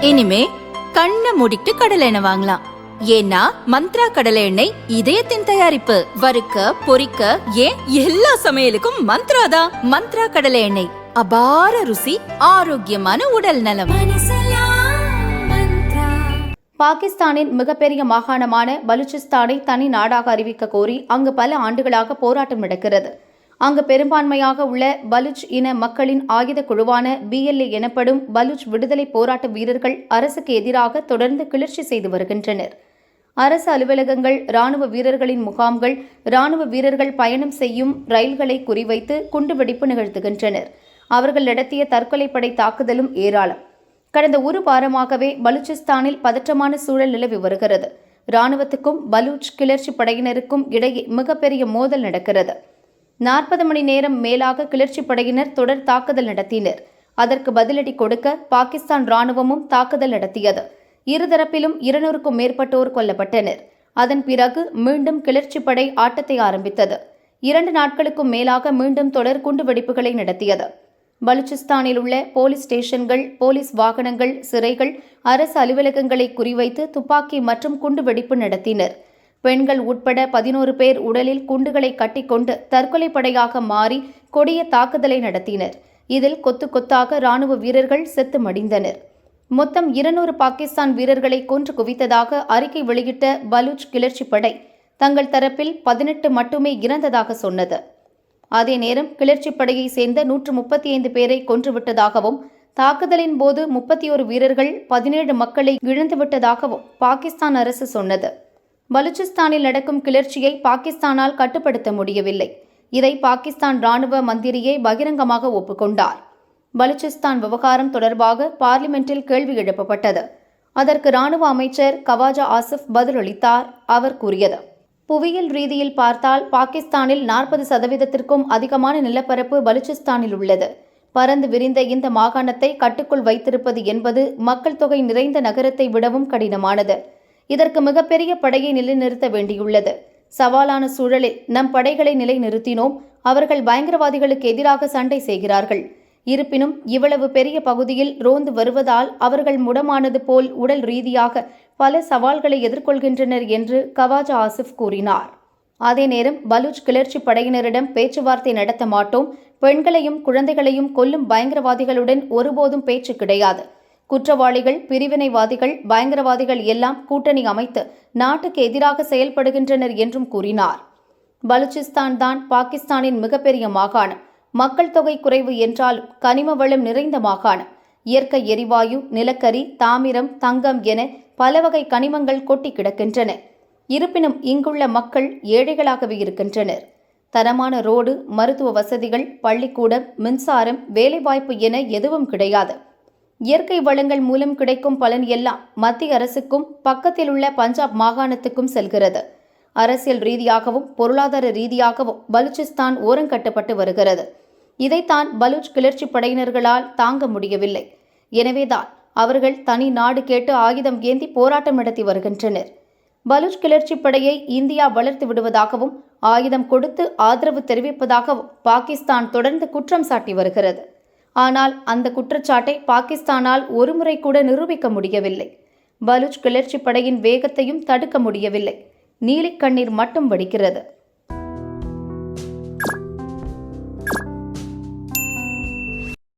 இனிமே கண்ணை மூடிட்டு கடலை எண்ணெய் வாங்கலாம். ஏன்னா மந்த்ரா கடலை எண்ணெய் இதயத்தின் தயாரிப்பு. வறுக்க பொரிக்க ஏன் எல்லா சமையலுக்கும் மந்த்ரா தான். மந்த்ரா கடலை எண்ணெய், அபார ருசி, ஆரோக்கியமான உடல் நலம். பாகிஸ்தானின் மிகப்பெரிய மாகாணமான பலுச்சிஸ்தானை தனி நாடாக அறிவிக்க கோரி அங்கு பல ஆண்டுகளாக போராட்டம் நடக்கிறது. அங்கு பெரும்பான்மையாக உள்ள பலுச் இன மக்களின் ஆயுத குழுவான BLA எனப்படும் பலுச் விடுதலை போராட்ட வீரர்கள் அரசுக்கு எதிராக தொடர்ந்து கிளர்ச்சி செய்து வருகின்றனர். அரசு அலுவலகங்கள், ராணுவ வீரர்களின் முகாம்கள், ராணுவ வீரர்கள் பயணம் செய்யும் ரயில்களை குறிவைத்து குண்டுவெடிப்பு நிகழ்த்துகின்றனர். அவர்கள் நடத்திய தற்கொலைப்படை தாக்குதலும் ஏராளம். கடந்த ஒரு வாரமாகவே பலுச்சிஸ்தானில் பதற்றமான சூழல் நிலவி வருகிறது. ராணுவத்துக்கும் பலூச் கிளர்ச்சி படையினருக்கும் இடையே மிகப்பெரிய மோதல் நடக்கிறது. 40 மணி நேரம் மேலாக கிளர்ச்சி படையினர் தொடர் தாக்குதல் நடத்தினர். அதற்கு பதிலடி கொடுக்க பாகிஸ்தான் ராணுவமும் தாக்குதல் நடத்தியது. இருதரப்பிலும் 200க்கும் மேற்பட்டோர் கொல்லப்பட்டனர். அதன் பிறகு மீண்டும் கிளர்ச்சி படை ஆட்டத்தை ஆரம்பித்தது. 2 நாட்களுக்கும் மேலாக மீண்டும் தொடர் குண்டுவெடிப்புகளை நடத்தியது. பலுச்சிஸ்தானில் உள்ள போலீஸ் ஸ்டேஷன்கள், போலீஸ் வாகனங்கள், சிறைகள், அரசு அலுவலகங்களை குறிவைத்து துப்பாக்கி மற்றும் குண்டுவெடிப்பு நடத்தினர். பெண்கள் உட்பட 11 பேர் உடலில் குண்டுகளை கட்டிக்கொண்டு தற்கொலை படையாக மாறி கொடிய தாக்குதலை நடத்தினர். இதில் கொத்து கொத்தாக ராணுவ வீரர்கள் செத்து மடிந்தனர். மொத்தம் 200 பாகிஸ்தான் வீரர்களை கொன்று குவித்ததாக அறிக்கை வெளியிட்ட பலூச் கிளர்ச்சி படை தங்கள் தரப்பில் 18 மட்டுமே இறந்ததாக சொன்னது. அதே நேரம் கிளர்ச்சி படையை சேர்ந்த 135 பேரை கொன்றுவிட்டதாகவும், தாக்குதலின் போது 31 வீரர்கள் 17 மக்களை இழந்துவிட்டதாகவும் பாகிஸ்தான் அரசு சொன்னது. பலுச்சிஸ்தானில் நடக்கும் கிளர்ச்சியை பாகிஸ்தானால் கட்டுப்படுத்த முடியவில்லை. இதை பாகிஸ்தான் ராணுவ மந்திரியே பகிரங்கமாக ஒப்புக்கொண்டார். பலுச்சிஸ்தான் விவகாரம் தொடர்பாக பார்லிமெண்டில் கேள்வி எழுப்பப்பட்டது. அதற்கு ராணுவ அமைச்சர் கவாஜா ஆசிஃப் பதிலளித்தார். அவர் கூறியது: புவியியல் ரீதியில் பார்த்தால் பாகிஸ்தானில் 40%த்திற்கும் அதிகமான நிலப்பரப்பு பலுச்சிஸ்தானில் உள்ளது. பரந்து விரிந்த இந்த மாகாணத்தை கட்டுக்குள் வைத்திருப்பது என்பது மக்கள் தொகை நிறைந்த நகரத்தை விடவும் கடினமானது. இதற்கு மிகப்பெரிய படையை நிலைநிறுத்த வேண்டியுள்ளது. சவாலான சூழலில் நம் படைகளை நிலைநிறுத்தினோம். அவர்கள் பயங்கரவாதிகளுக்கு எதிராக சண்டை செய்கிறார்கள். இருப்பினும் இவ்வளவு பெரிய பகுதியில் ரோந்து வருவதால் அவர்கள் முடமானது போல் உடல் ரீதியாக பல சவால்களை எதிர்கொள்கின்றனர் என்று கவாஜா ஆசிஃப் கூறினார். அதே நேரம் பலூச் கிளர்ச்சி படையினரிடம் பேச்சுவார்த்தை நடத்த மாட்டோம், பெண்களையும் குழந்தைகளையும் கொல்லும் பயங்கரவாதிகளுடன் ஒருபோதும் பேச்சு கிடையாது. குற்றவாளிகள், பிரிவினைவாதிகள், பயங்கரவாதிகள் எல்லாம் கூட்டணி அமைத்து நாட்டுக்கு எதிராக செயல்படுகின்றனர் என்றும் கூறினார். பலுச்சிஸ்தான் தான் பாகிஸ்தானின் மிகப்பெரிய மாகாணம். மக்கள் தொகை குறைவு என்றாலும் கனிம வளம் நிறைந்த மாகாணம். இயற்கை எரிவாயு, நிலக்கரி, தாமிரம், தங்கம் என பல வகை கனிமங்கள் கொட்டி கிடக்கின்றன. இருப்பினும் இங்குள்ள மக்கள் ஏழைகளாகவே இருக்கின்றனர். தரமான ரோடு, மருத்துவ வசதிகள், பள்ளிக்கூடம், மின்சாரம், வேலைவாய்ப்பு என எதுவும் கிடையாது. இயற்கை வளங்கள் மூலம் கிடைக்கும் பலன் எல்லாம் மத்திய அரசுக்கும் பக்கத்தில் உள்ள பஞ்சாப் மாகாணத்துக்கும் செல்கிறது. அரசியல் ரீதியாகவும் பொருளாதார ரீதியாகவும் பலுச்சிஸ்தான் ஓரங்கட்டப்பட்டு வருகிறது. இதைத்தான் பலூச் கிளர்ச்சி படையினர்களால் தாங்க முடியவில்லை. எனவேதான் அவர்கள் தனி நாடு கேட்டு ஆயுதம் ஏந்தி போராட்டம் நடத்தி வருகின்றனர். பலூச் கிளர்ச்சி படையை இந்தியா வளர்த்து விடுவதாகவும் ஆயுதம் கொடுத்து ஆதரவு தெரிவிப்பதாகவும் பாகிஸ்தான் தொடர்ந்து குற்றம் சாட்டி வருகிறது. ஆனால் அந்த குற்றச்சாட்டை பாகிஸ்தானால் ஒருமுறை கூட நிரூபிக்க முடியவில்லை. பலூச் கிளர்ச்சி படையின் வேகத்தையும் தடுக்க முடியவில்லை. நீலிக்கண்ணீர் மட்டும் வடிக்கிறது.